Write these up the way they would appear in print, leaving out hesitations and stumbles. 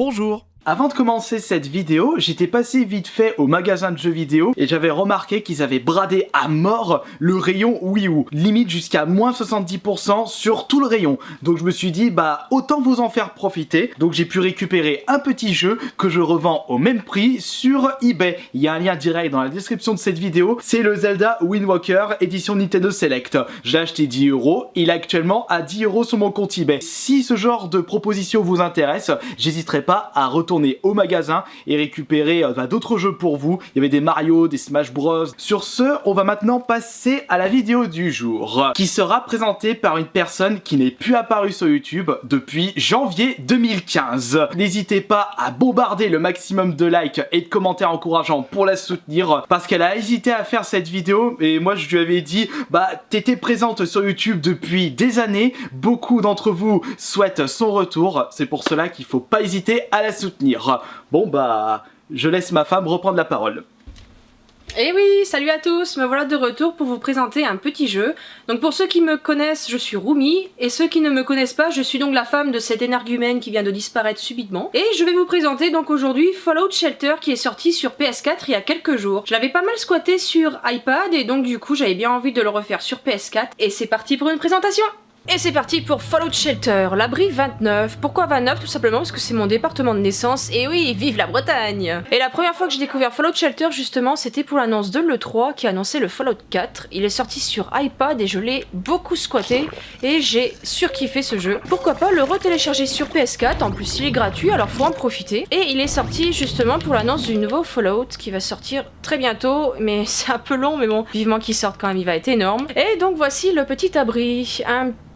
Bonjour. Avant de commencer cette vidéo, j'étais passé vite fait au magasin de jeux vidéo et j'avais remarqué qu'ils avaient bradé à mort le rayon Wii U, limite jusqu'à moins 70% sur tout le rayon. Donc je me suis dit bah autant vous en faire profiter. Donc j'ai pu récupérer un petit jeu que je revends au même prix sur eBay. Il y a un lien direct dans la description de cette vidéo, c'est le Zelda Wind Waker édition Nintendo Select. Je l'ai acheté 10 €, il est actuellement à 10 € sur mon compte eBay. Si ce genre de proposition vous intéresse, j'hésiterai pas à retourner au magasin et récupérer d'autres jeux pour vous. Il y avait des Mario, des Smash Bros. Sur ce, on va maintenant passer à la vidéo du jour, qui sera présentée par une personne qui n'est plus apparue sur YouTube depuis janvier 2015. N'hésitez pas à bombarder le maximum de likes et de commentaires encourageants pour la soutenir, parce qu'elle a hésité à faire cette vidéo et moi je lui avais dit bah t'étais présente sur YouTube depuis des années, beaucoup d'entre vous souhaitent son retour, c'est pour cela qu'il faut pas hésiter à la soutenir. Bon bah, je laisse ma femme reprendre la parole. Et oui, salut à tous, me voilà de retour pour vous présenter un petit jeu. Donc pour ceux qui me connaissent, je suis Roumi, et ceux qui ne me connaissent pas, je suis donc la femme de cet énergumène qui vient de disparaître subitement. Et je vais vous présenter donc aujourd'hui Fallout Shelter qui est sorti sur PS4 il y a quelques jours. Je l'avais pas mal squatté sur iPad et donc du coup j'avais bien envie de le refaire sur PS4. Et c'est parti pour une présentation. Et c'est parti pour Fallout Shelter, l'abri 29. Pourquoi 29? Tout simplement parce que c'est mon département de naissance, et oui, vive la Bretagne! Et la première fois que j'ai découvert Fallout Shelter, justement, c'était pour l'annonce de l'E3 qui annonçait le Fallout 4. Il est sorti sur iPad et je l'ai beaucoup squatté, et j'ai surkiffé ce jeu. Pourquoi pas le retélécharger sur PS4, en plus il est gratuit, alors faut en profiter. Et il est sorti justement pour l'annonce du nouveau Fallout qui va sortir très bientôt, mais c'est un peu long, mais bon, vivement qu'il sorte quand même, il va être énorme. Et donc voici le petit abri,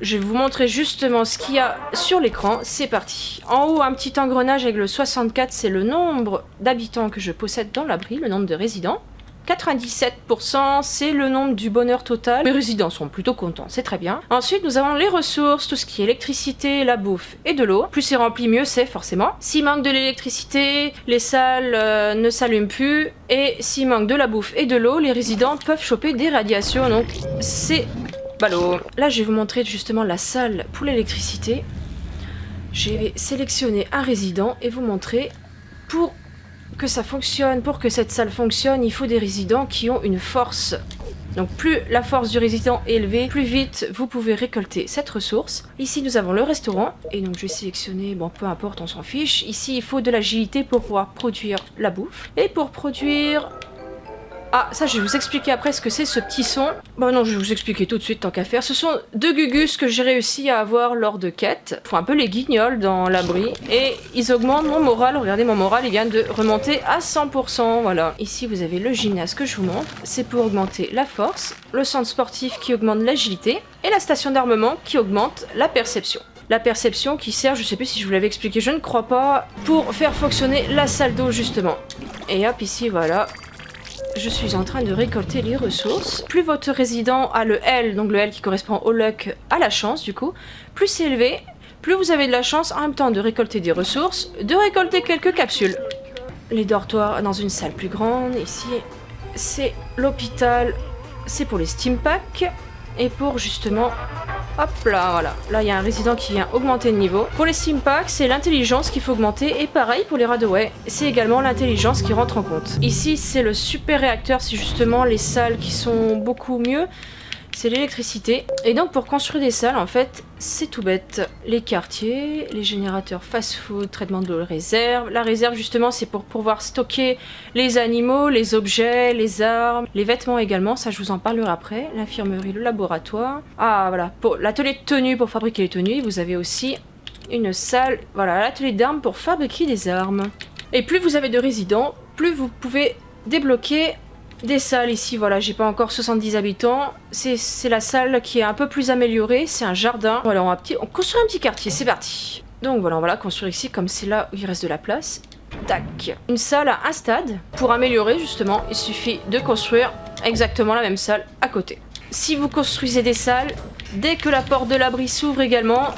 je vais vous montrer justement ce qu'il y a sur l'écran, c'est parti. En haut, un petit engrenage avec le 64, c'est le nombre d'habitants que je possède dans l'abri, le nombre de résidents. 97%, c'est le nombre du bonheur total. Les résidents sont plutôt contents, c'est très bien. Ensuite, nous avons les ressources, tout ce qui est électricité, la bouffe et de l'eau. Plus c'est rempli, mieux c'est forcément. S'il manque de l'électricité, les salles ne s'allument plus. Et s'il manque de la bouffe et de l'eau, les résidents peuvent choper des radiations, donc c'est ballot. Là, je vais vous montrer justement la salle pour l'électricité. Je vais sélectionner un résident et vous montrer pour que ça fonctionne, pour que cette salle fonctionne, il faut des résidents qui ont une force. Donc plus la force du résident est élevée, plus vite vous pouvez récolter cette ressource. Ici nous avons le restaurant, et donc je vais sélectionner, bon peu importe, on s'en fiche. Ici il faut de l'agilité pour pouvoir produire la bouffe. Et pour produire... Ah, ça je vais vous expliquer après ce que c'est ce petit son. Bon non, je vais vous expliquer tout de suite tant qu'à faire. Ce sont deux gugus que j'ai réussi à avoir lors de quêtes. Ils font un peu les guignols dans l'abri. Et ils augmentent mon moral. Regardez, mon moral, il vient de remonter à 100%. Voilà. Ici, vous avez le gymnase que je vous montre. C'est pour augmenter la force. Le centre sportif qui augmente l'agilité. Et la station d'armement qui augmente la perception. La perception qui sert, je sais plus si je vous l'avais expliqué, je ne crois pas, pour faire fonctionner la salle d'eau justement. Et hop, ici, voilà. Je suis en train de récolter les ressources. Plus votre résident a le L, donc le L qui correspond au luck, à la chance du coup, plus c'est élevé, plus vous avez de la chance en même temps de récolter des ressources, de récolter quelques capsules. Les dortoirs dans une salle plus grande, ici c'est l'hôpital, c'est pour les steam packs, et pour justement... Hop là, voilà. Là, il y a un résident qui vient augmenter le niveau. Pour les steam packs, c'est l'intelligence qu'il faut augmenter. Et pareil pour les Radaway, c'est également l'intelligence qui rentre en compte. Ici, c'est le super réacteur. C'est justement les salles qui sont beaucoup mieux. C'est l'électricité. Et donc, pour construire des salles, en fait, c'est tout bête. Les quartiers, les générateurs fast-food, traitement de réserve. La réserve, justement, c'est pour pouvoir stocker les animaux, les objets, les armes, les vêtements également. Ça, je vous en parlerai après. L'infirmerie, le laboratoire. Ah, voilà. Pour l'atelier de tenue, pour fabriquer les tenues, vous avez aussi une salle. Voilà, l'atelier d'armes pour fabriquer des armes. Et plus vous avez de résidents, plus vous pouvez débloquer des salles. Ici, voilà, j'ai pas encore 70 habitants. C'est la salle qui est un peu plus améliorée. C'est un jardin. Voilà, on construit un petit quartier. C'est parti. Donc voilà, on va la construire ici, comme c'est là où il reste de la place. Tac. Une salle à un stade. Pour améliorer, justement, il suffit de construire exactement la même salle à côté. Si vous construisez des salles, dès que la porte de l'abri s'ouvre également,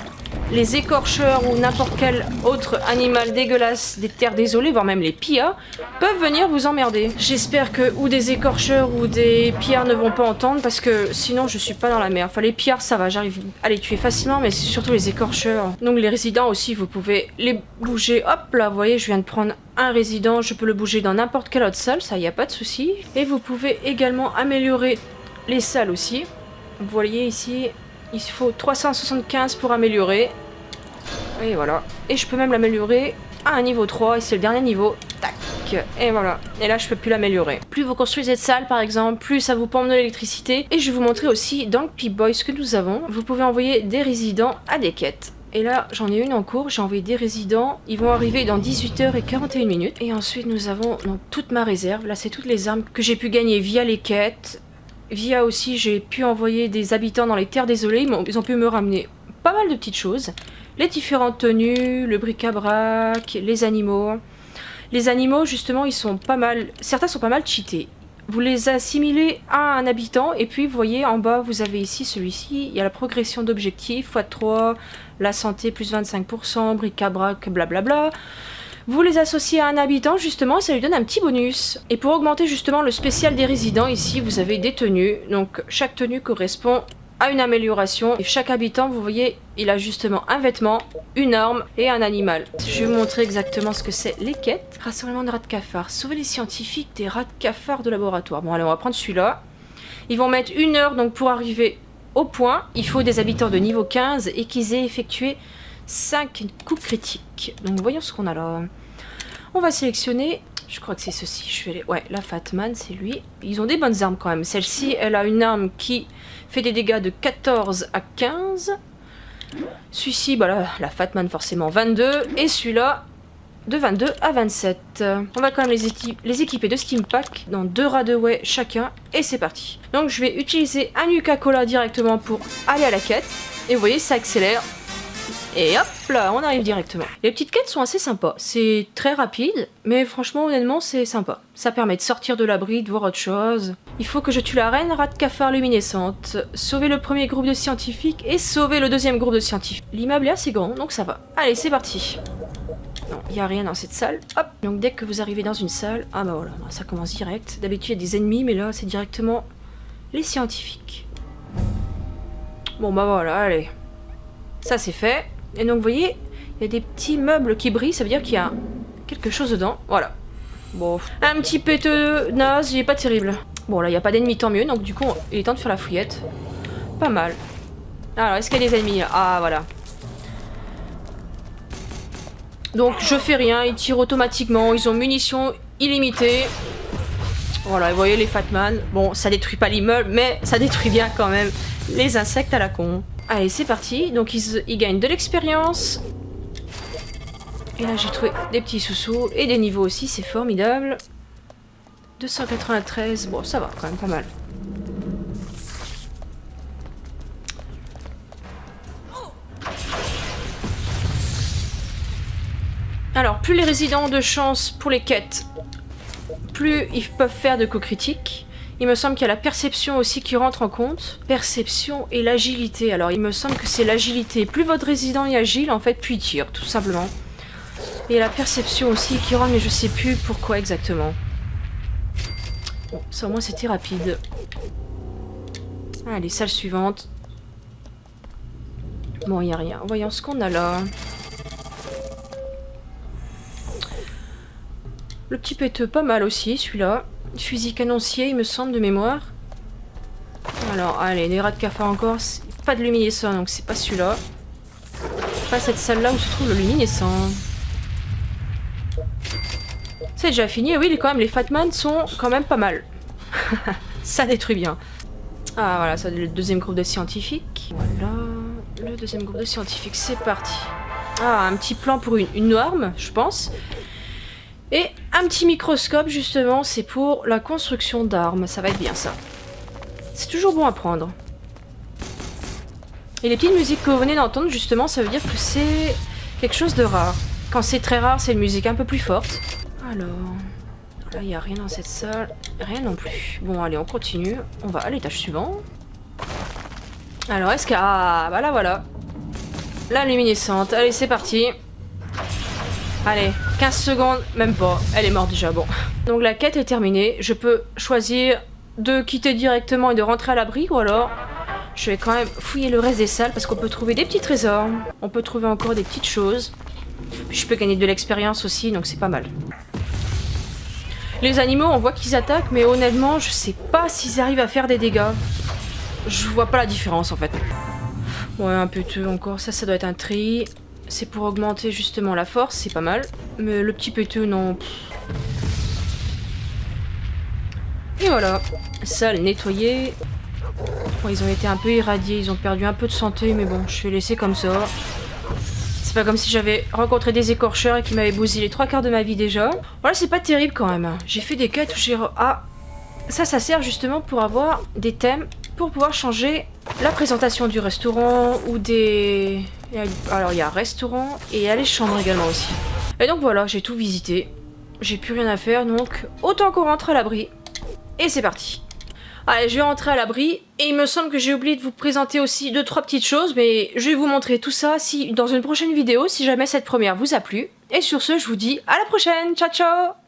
les écorcheurs ou n'importe quel autre animal dégueulasse des terres désolées, voire même les pillards, peuvent venir vous emmerder. J'espère que ou des écorcheurs ou des pillards ne vont pas entendre parce que sinon je suis pas dans la merde. Enfin les pillards ça va, j'arrive à les tuer facilement, mais c'est surtout les écorcheurs. Donc les résidents aussi, vous pouvez les bouger. Hop là, vous voyez, je viens de prendre un résident, je peux le bouger dans n'importe quelle autre salle, ça y a pas de souci. Et vous pouvez également améliorer les salles aussi. Vous voyez ici, il faut 375 pour améliorer. Et voilà. Et je peux même l'améliorer à un niveau 3 et c'est le dernier niveau. Tac. Et voilà. Et là je peux plus l'améliorer. Plus vous construisez de salles par exemple, plus ça vous pompe de l'électricité. Et je vais vous montrer aussi dans le Pip-Boy ce que nous avons. Vous pouvez envoyer des résidents à des quêtes. Et là, j'en ai une en cours, j'ai envoyé des résidents. Ils vont arriver dans 18h41 minutes. Et ensuite, nous avons donc toute ma réserve. Là, c'est toutes les armes que j'ai pu gagner via les quêtes. Via aussi, j'ai pu envoyer des habitants dans les terres désolées. Ils ont pu me ramener pas mal de petites choses. Les différentes tenues, le bric-à-brac, les animaux. Les animaux, justement, ils sont pas mal... Certains sont pas mal cheatés. Vous les assimilez à un habitant et puis vous voyez en bas vous avez ici celui-ci, il y a la progression d'objectifs x3, la santé plus 25%, bric-à-brac, blablabla. Vous les associez à un habitant justement et ça lui donne un petit bonus. Et pour augmenter justement le spécial des résidents ici vous avez des tenues, donc chaque tenue correspond à une amélioration et chaque habitant vous voyez il a justement un vêtement, une arme et un animal. Je vais vous montrer exactement ce que c'est les quêtes. Rassemblement de rats de cafard, sauver les scientifiques des rats de cafard de laboratoire. Bon allez on va prendre celui-là. Ils vont mettre 1 heure donc pour arriver au point. Il faut des habitants de niveau 15 et qu'ils aient effectué 5 coups critiques. Donc voyons ce qu'on a là. On va sélectionner, je crois que c'est ceci. Je vais aller... Ouais, la Fatman c'est lui. Ils ont des bonnes armes quand même. Celle-ci elle a une arme qui fait des dégâts de 14 à 15. Celui-ci, bah la Fatman forcément 22. Et celui-là de 22 à 27. On va quand même les équiper de Skim Pack dans 2 Radaway chacun. Et c'est parti. Donc je vais utiliser un Nuka-Cola directement pour aller à la quête. Et vous voyez ça accélère. Et hop là, on arrive directement. Les petites quêtes sont assez sympas. C'est très rapide, mais franchement, honnêtement, c'est sympa. Ça permet de sortir de l'abri, de voir autre chose. Il faut que je tue la reine rat de cafard luminescente, sauver le premier groupe de scientifiques et sauver le deuxième groupe de scientifiques. L'immeuble est assez grand, donc ça va. Allez, c'est parti. Non, il n'y a rien dans cette salle. Hop. Donc dès que vous arrivez dans une salle, ah bah voilà, ça commence direct. D'habitude, il y a des ennemis, mais là, c'est directement les scientifiques. Bon bah voilà, allez. Ça, c'est fait. Et donc vous voyez, il y a des petits meubles qui brillent, ça veut dire qu'il y a quelque chose dedans. Voilà. Bon, un petit péteux naze, il est pas terrible. Bon là, il n'y a pas d'ennemis, tant mieux, donc du coup, il est temps de faire la fouillette. Pas mal. Alors, est-ce qu'il y a des ennemis? Ah, voilà. Donc je fais rien, ils tirent automatiquement, ils ont munitions illimitées. Voilà, vous voyez les Fatman. Bon, ça détruit pas l'immeuble, mais ça détruit bien quand même les insectes à la con. Allez, c'est parti. Donc ils gagnent de l'expérience. Et là, j'ai trouvé des petits sous-sous et des niveaux aussi, c'est formidable. 293, bon, ça va quand même pas mal. Alors, plus les résidents ont de chance pour les quêtes, plus ils peuvent faire de coups critiques. Il me semble qu'il y a la perception aussi qui rentre en compte. Perception et l'agilité. Alors il me semble que c'est l'agilité. Plus votre résident est agile, en fait, plus il tire, tout simplement. Et la perception aussi qui rentre, mais je sais plus pourquoi exactement. Bon, ça au moins c'était rapide. Allez, salle suivante. Bon, il n'y a rien. Voyons ce qu'on a là. Le petit péteux, pas mal aussi, celui-là. Fusil canoncier, il me semble, de mémoire. Alors, allez, les rats de cafard encore. Pas de luminescent, donc c'est pas celui-là. Pas cette salle-là où se trouve le luminescent. C'est déjà fini. Oui, quand même, les Fatman sont quand même pas mal. Ça détruit bien. Ah, voilà, ça, le deuxième groupe de scientifiques. Voilà, le deuxième groupe de scientifiques, c'est parti. Ah, un petit plan pour une arme, je pense. Et un petit microscope, justement, c'est pour la construction d'armes. Ça va être bien, ça. C'est toujours bon à prendre. Et les petites musiques que vous venez d'entendre, justement, ça veut dire que c'est quelque chose de rare. Quand c'est très rare, c'est une musique un peu plus forte. Alors... Là, il n'y a rien dans cette salle. Rien non plus. Bon, allez, on continue. On va à l'étage suivant. Alors, est-ce qu'il y a... Ah, voilà, voilà. la luminescente. Allez, c'est parti. Allez, 15 secondes, même pas. Elle est morte déjà, bon. Donc la quête est terminée. Je peux choisir de quitter directement et de rentrer à l'abri, ou alors je vais quand même fouiller le reste des salles parce qu'on peut trouver des petits trésors. On peut trouver encore des petites choses. Puis je peux gagner de l'expérience aussi, donc c'est pas mal. Les animaux, on voit qu'ils attaquent, mais honnêtement, je sais pas s'ils arrivent à faire des dégâts. Je vois pas la différence en fait. Ouais, un péteux encore. Ça doit être un tri. C'est pour augmenter justement la force, c'est pas mal. Mais le petit péteux, non. Et voilà. Salle nettoyée. Bon, ils ont été un peu irradiés, ils ont perdu un peu de santé, mais bon, je vais laisser comme ça. C'est pas comme si j'avais rencontré des écorcheurs et qui m'avaient bousillé les 3 quarts de ma vie déjà. Voilà, c'est pas terrible quand même. J'ai fait des quêtes où j'ai... Ah, ça sert justement pour avoir des thèmes, pour pouvoir changer la présentation du restaurant ou des... Alors il y a restaurant et il y a les chambres également aussi. Et donc voilà, j'ai tout visité. J'ai plus rien à faire, donc autant qu'on rentre à l'abri. Et c'est parti. Allez, je vais rentrer à l'abri. Et il me semble que j'ai oublié de vous présenter aussi 2-3 petites choses, mais je vais vous montrer tout ça dans une prochaine vidéo, si jamais cette première vous a plu. Et sur ce, je vous dis à la prochaine. Ciao, ciao!